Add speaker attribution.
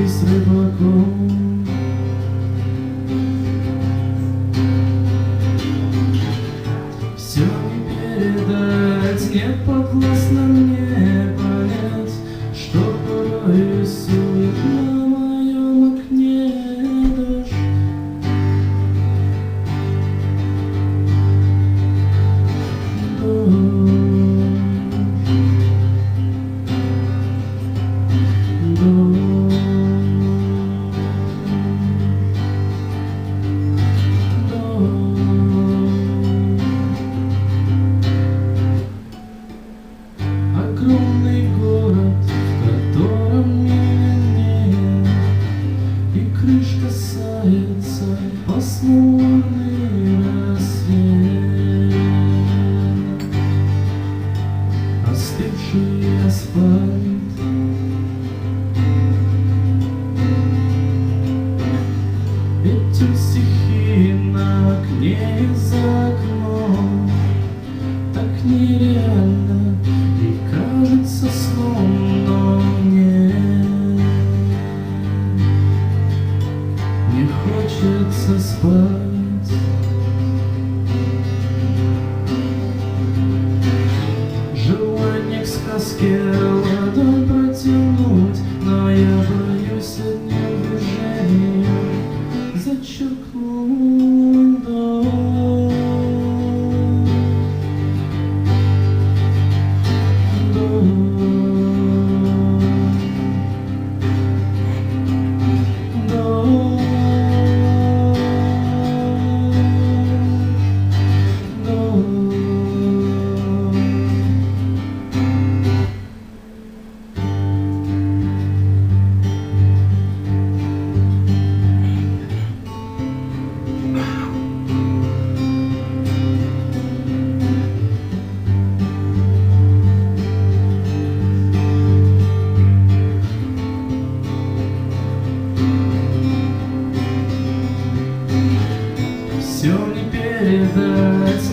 Speaker 1: с рыбаком. Все не передать, не подвластно мне понять, что порой рисует на моем окне дождь. Огромный город, в котором меня нет, и крыш касается пасмурный рассвет. Остывший асфальт, ветер стихи на окне и за окном, так нереально и кажется сном, но мне не хочется спать. Желание к сказке ладонь протянуть, но я боюсь одним движением зачеркнуть дом. Все не передать,